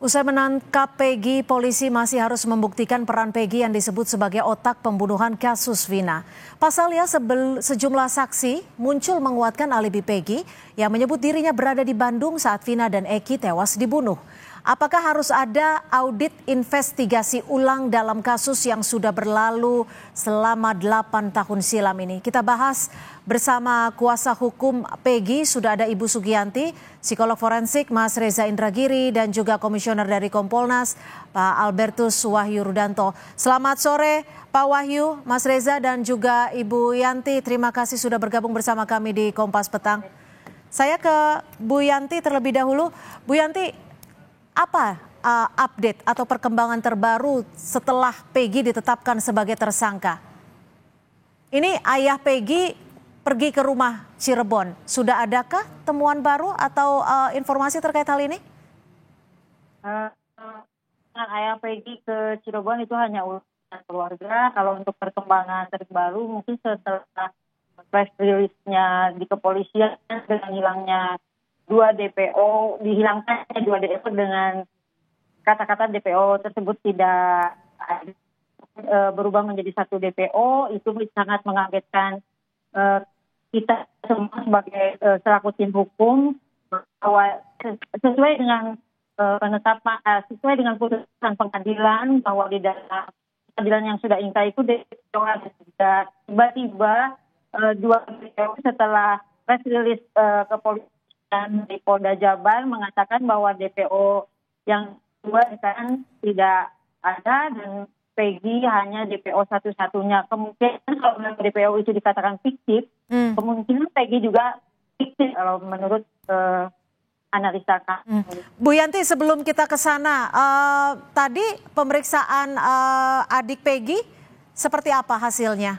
Usai menangkap Peggy, polisi masih harus membuktikan peran Peggy yang disebut sebagai otak pembunuhan kasus Vina. Pasalnya sejumlah saksi muncul menguatkan alibi Peggy yang menyebut dirinya berada di Bandung saat Vina dan Eki tewas dibunuh. Apakah harus ada audit investigasi ulang dalam kasus yang sudah berlalu selama 8 tahun silam ini? Kita bahas bersama kuasa hukum Peggy, sudah ada Ibu Sugianti, psikolog forensik Mas Reza Indragiri, dan juga komisioner dari Kompolnas Pak Albertus Wahyu Rudanto. Selamat sore Pak Wahyu, Mas Reza, dan juga Ibu Yanti. Terima kasih sudah bergabung bersama kami di Kompas Petang. Saya ke Bu Yanti terlebih dahulu. Bu Yanti, apa update atau perkembangan terbaru setelah Peggy ditetapkan sebagai tersangka? Ini ayah Peggy pergi ke rumah Cirebon. Sudah adakah temuan baru atau informasi terkait hal ini? Ayah Peggy ke Cirebon itu hanya urusan keluarga. Kalau untuk perkembangan terbaru mungkin setelah press release-nya di kepolisian dengan hilangnya dihilangkannya 2 DPO dengan kata-kata DPO tersebut tidak berubah menjadi 1 DPO, itu sangat mengagetkan kita semua sebagai selaku tim hukum, bahwa sesuai dengan sesuai dengan putusan pengadilan bahwa di dalam pengadilan yang sudah inkrah itu DPO ada tiba-tiba 2 DPO setelah press release kepolisian di Polda Jabar mengatakan bahwa DPO yang 2 kan tidak ada dan Peggy hanya DPO satu-satunya. Kemungkinan kalau DPO itu dikatakan fiktif, kemungkinan Peggy juga fiktif kalau menurut analisa kami. Bu Yanti, sebelum kita ke sana, tadi pemeriksaan adik Peggy seperti apa hasilnya?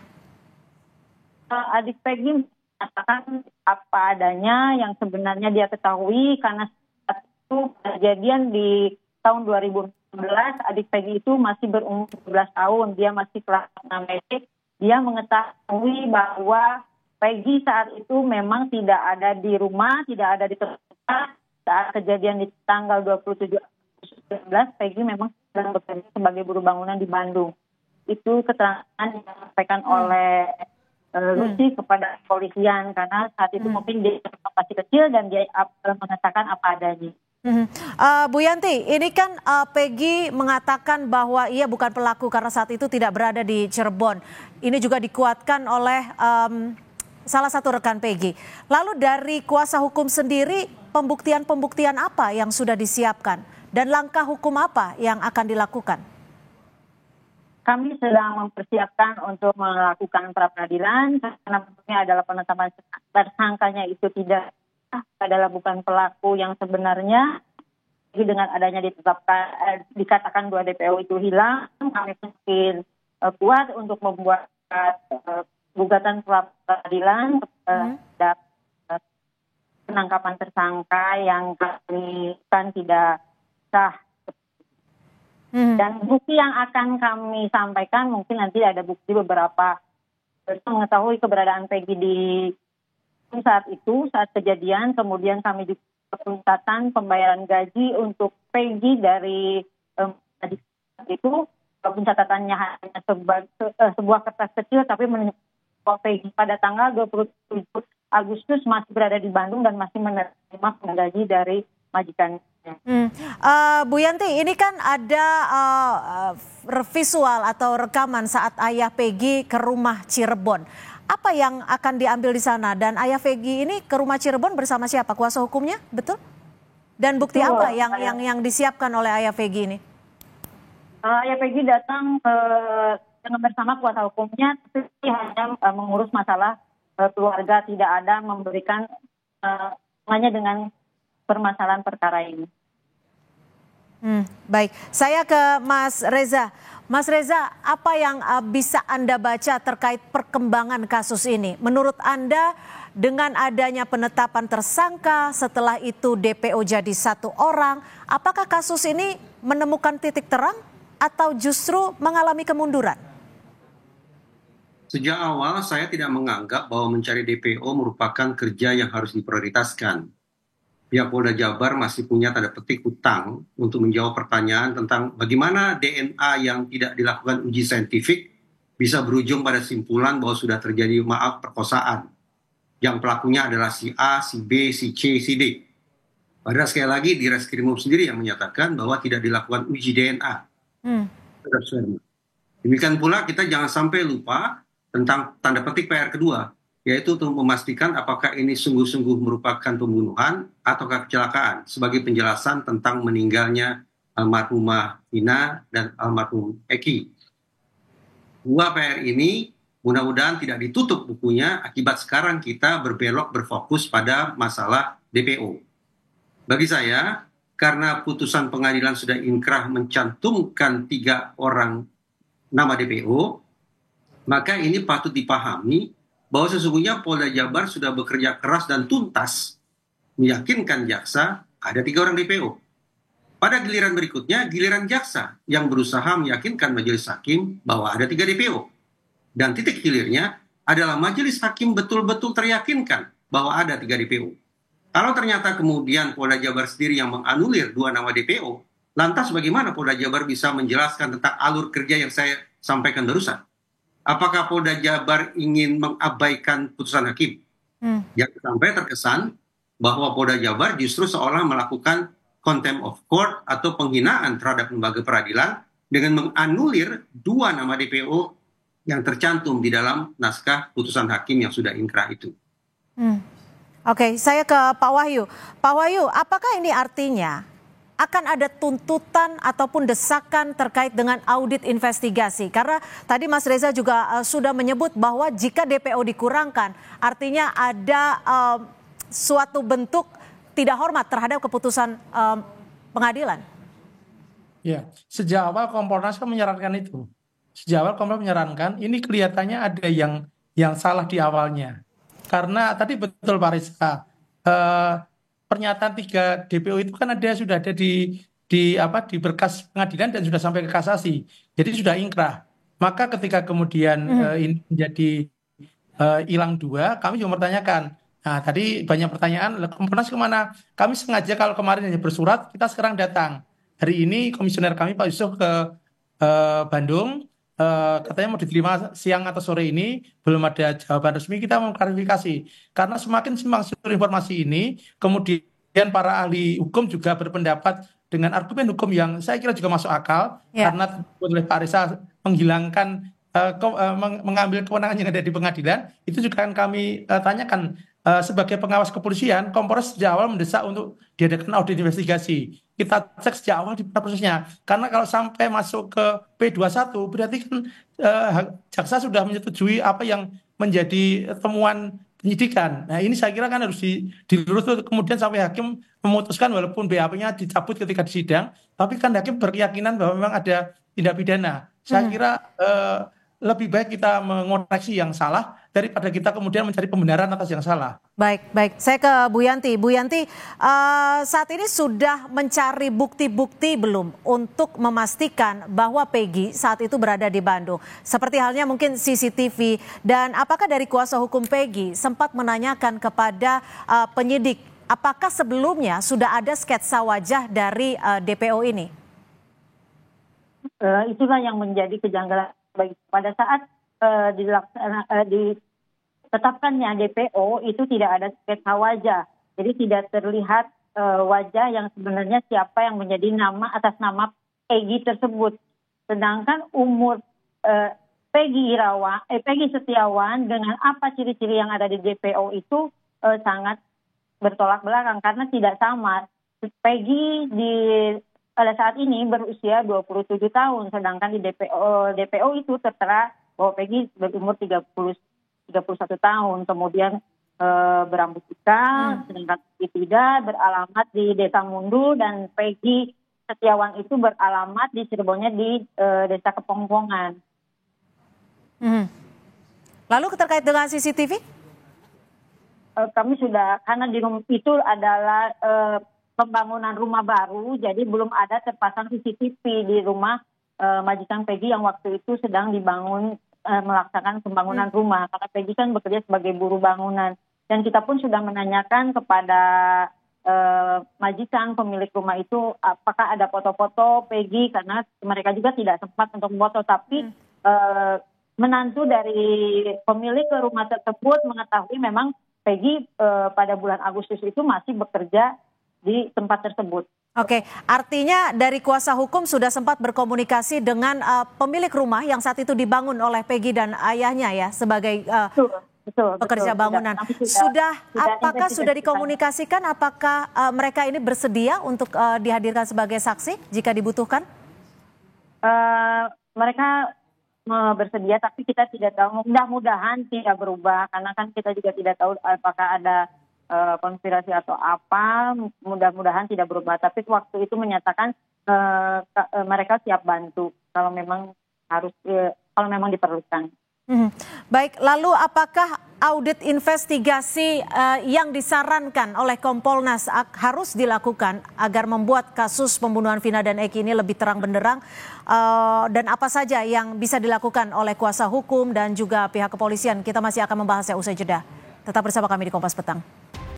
Adik Peggy mengatakan apa adanya yang sebenarnya dia ketahui, karena saat itu kejadian di tahun 2016 adik Peggy itu masih berumur 12 tahun, dia masih kelas 6 SD. Dia mengetahui bahwa Peggy saat itu memang tidak ada di rumah, tidak ada di tempat saat kejadian di tanggal 27 Agustus 2019. Peggy memang sedang bekerja sebagai buruh bangunan di Bandung. Itu keterangan yang disampaikan oleh Lucy kepada kepolisian, karena saat itu mungkin dia masih kecil dan dia mengatakan apa adanya. Bu Yanti, ini kan Peggy mengatakan bahwa ia bukan pelaku karena saat itu tidak berada di Cirebon. Ini juga dikuatkan oleh salah satu rekan Peggy. Lalu dari kuasa hukum sendiri, pembuktian apa yang sudah disiapkan dan langkah hukum apa yang akan dilakukan? Kami sedang mempersiapkan untuk melakukan pra-peradilan karena maksudnya adalah penetapan tersangkanya itu tidak adalah bukan pelaku yang sebenarnya. Jadi dengan adanya ditetapkan dikatakan 2 DPO itu hilang, kami mungkin kuat untuk membuat gugatan pra-peradilan terhadap penangkapan tersangka yang kami kan tidak sah. Dan bukti yang akan kami sampaikan mungkin nanti ada bukti beberapa mengetahui keberadaan Peggy di saat itu, saat kejadian. Kemudian kami juga pencatatan pembayaran gaji untuk Peggy dari itu. Pencatatannya hanya sebuah kertas kecil, tapi menunjukkan Peggy pada tanggal 27 Agustus masih berada di Bandung dan masih menerima gaji dari majikannya. Bu Yanti, ini kan ada visual atau rekaman saat ayah Peggy ke rumah Cirebon. Apa yang akan diambil di sana? Dan ayah Peggy ini ke rumah Cirebon bersama siapa? Kuasa hukumnya, betul? Dan bukti apa yang disiapkan oleh ayah Peggy ini? Ayah Peggy datang dengan bersama kuasa hukumnya, tapi hanya mengurus masalah keluarga, tidak ada memberikan hanya dengan permasalahan perkara ini. Baik, saya ke Mas Reza. Mas Reza, apa yang bisa Anda baca terkait perkembangan kasus ini? Menurut Anda, dengan adanya penetapan tersangka, setelah itu DPO jadi 1 orang, apakah kasus ini menemukan titik terang atau justru mengalami kemunduran? Sejak awal saya tidak menganggap bahwa mencari DPO merupakan kerja yang harus diprioritaskan. pihak Polda Jabar masih punya tanda petik hutang untuk menjawab pertanyaan tentang bagaimana DNA yang tidak dilakukan uji saintifik bisa berujung pada simpulan bahwa sudah terjadi perkosaan yang pelakunya adalah si A, si B, si C, si D. Padahal sekali lagi di Reskrimum sendiri yang menyatakan bahwa tidak dilakukan uji DNA. Demikian pula kita jangan sampai lupa tentang tanda petik PR kedua, yaitu untuk memastikan apakah ini sungguh-sungguh merupakan pembunuhan ataukah kecelakaan sebagai penjelasan tentang meninggalnya almarhumah Vina dan almarhum Eki. Dua PR ini mudah-mudahan tidak ditutup bukunya akibat sekarang kita berbelok berfokus pada masalah DPO. Bagi saya, karena putusan pengadilan sudah inkrah mencantumkan 3 orang nama DPO, maka ini patut dipahami bahwa sesungguhnya Polda Jabar sudah bekerja keras dan tuntas meyakinkan jaksa ada 3 orang DPO. Pada giliran berikutnya, giliran jaksa yang berusaha meyakinkan majelis hakim bahwa ada 3 DPO. Dan titik hilirnya adalah majelis hakim betul-betul teryakinkan bahwa ada 3 DPO. Kalau ternyata kemudian Polda Jabar sendiri yang menganulir 2 nama DPO, lantas bagaimana Polda Jabar bisa menjelaskan tentang alur kerja yang saya sampaikan barusan? Apakah Polda Jabar ingin mengabaikan putusan hakim? Yang sampai terkesan bahwa Polda Jabar justru seolah melakukan contempt of court atau penghinaan terhadap lembaga peradilan dengan menganulir 2 nama DPO yang tercantum di dalam naskah putusan hakim yang sudah inkrah itu. Oke, saya ke Pak Wahyu. Pak Wahyu, apakah ini artinya akan ada tuntutan ataupun desakan terkait dengan audit investigasi? Karena tadi Mas Reza juga sudah menyebut bahwa jika DPO dikurangkan, artinya ada suatu bentuk tidak hormat terhadap keputusan pengadilan. Ya, sejak awal Kompolnas kan menyarankan itu. Sejak awal Kompolnas menyarankan, ini kelihatannya ada yang salah di awalnya. Karena tadi betul Pak Reza, pernyataan 3 DPO itu kan sudah ada di berkas pengadilan dan sudah sampai ke kasasi. Jadi sudah inkrah. Maka ketika kemudian ini menjadi hilang 2, kami juga mempertanyakan. Nah, tadi banyak pertanyaan, Kompolnas kemana? Kami sengaja kalau kemarin hanya bersurat, kita sekarang datang. Hari ini komisioner kami Pak Yusuf ke Bandung, katanya mau diterima siang atau sore ini, belum ada jawaban resmi. Kita mau klarifikasi karena semakin simpang siur informasi ini, kemudian para ahli hukum juga berpendapat dengan argumen hukum yang saya kira juga masuk akal, karena oleh Pak Reza menghilangkan mengambil kewenangan yang ada di pengadilan. Itu juga kan kami tanyakan sebagai pengawas kepolisian, Kompolnas sejak awal mendesak untuk diadakan audit investigasi. Kita cek sejak awal di prosesnya. Karena kalau sampai masuk ke P21, berarti kan jaksa sudah menyetujui apa yang menjadi temuan penyidikan. Nah ini saya kira kan harus dilurus kemudian sampai hakim memutuskan walaupun BAP-nya dicabut ketika di sidang, tapi kan hakim berkeyakinan bahwa memang ada tindak pidana. Saya kira lebih baik kita mengoreksi yang salah daripada kita kemudian mencari pembenaran atas yang salah. Baik. Saya ke Bu Yanti. Bu Yanti, saat ini sudah mencari bukti-bukti belum untuk memastikan bahwa Peggy saat itu berada di Bandung? Seperti halnya mungkin CCTV. Dan apakah dari kuasa hukum Peggy sempat menanyakan kepada penyidik, apakah sebelumnya sudah ada sketsa wajah dari DPO ini? Itulah yang menjadi kejanggalan. Pada saat ditetapkannya DPO itu tidak ada sketsa wajah, jadi tidak terlihat wajah yang sebenarnya siapa yang menjadi nama atas nama Peggy tersebut. Sedangkan umur Peggy Setiawan dengan apa ciri-ciri yang ada di DPO itu sangat bertolak belakang karena tidak sama. Peggy pada saat ini berusia 27 tahun, sedangkan di DPO itu tertera bahwa Peggy berumur 31 tahun, kemudian berambut hitam, sedangkan Peggy tidak, beralamat di Desa Mundu, dan Peggy Setiawan itu beralamat di Cirebonnya di Desa Kepongpongan. Lalu terkait dengan CCTV? Kami sudah, karena di rumah itu adalah pembangunan rumah baru, jadi belum ada terpasang CCTV di rumah majikan Peggy yang waktu itu sedang dibangun, melaksanakan pembangunan rumah. Karena Peggy kan bekerja sebagai buruh bangunan. Dan kita pun sudah menanyakan kepada majikan pemilik rumah itu apakah ada foto-foto Peggy, karena mereka juga tidak sempat untuk foto, tapi menantu dari pemilik rumah tersebut mengetahui memang Peggy pada bulan Agustus itu masih bekerja di tempat tersebut. Oke, artinya dari kuasa hukum sudah sempat berkomunikasi dengan pemilik rumah yang saat itu dibangun oleh Peggy dan ayahnya ya sebagai pekerja bangunan. Apakah sudah dikomunikasikan? Apakah mereka ini bersedia untuk dihadirkan sebagai saksi jika dibutuhkan? Mereka bersedia, tapi kita tidak tahu. Mudah-mudahan tidak berubah, karena kan kita juga tidak tahu apakah ada konspirasi atau apa. Mudah-mudahan tidak berubah. Tapi waktu itu menyatakan mereka siap bantu kalau memang kalau memang diperlukan. Baik, lalu apakah audit investigasi yang disarankan oleh Kompolnas harus dilakukan agar membuat kasus pembunuhan Vina dan Eki ini lebih terang benderang, dan apa saja yang bisa dilakukan oleh kuasa hukum dan juga pihak kepolisian? Kita masih akan membahasnya usai jeda. Tetap bersama kami di Kompas Petang.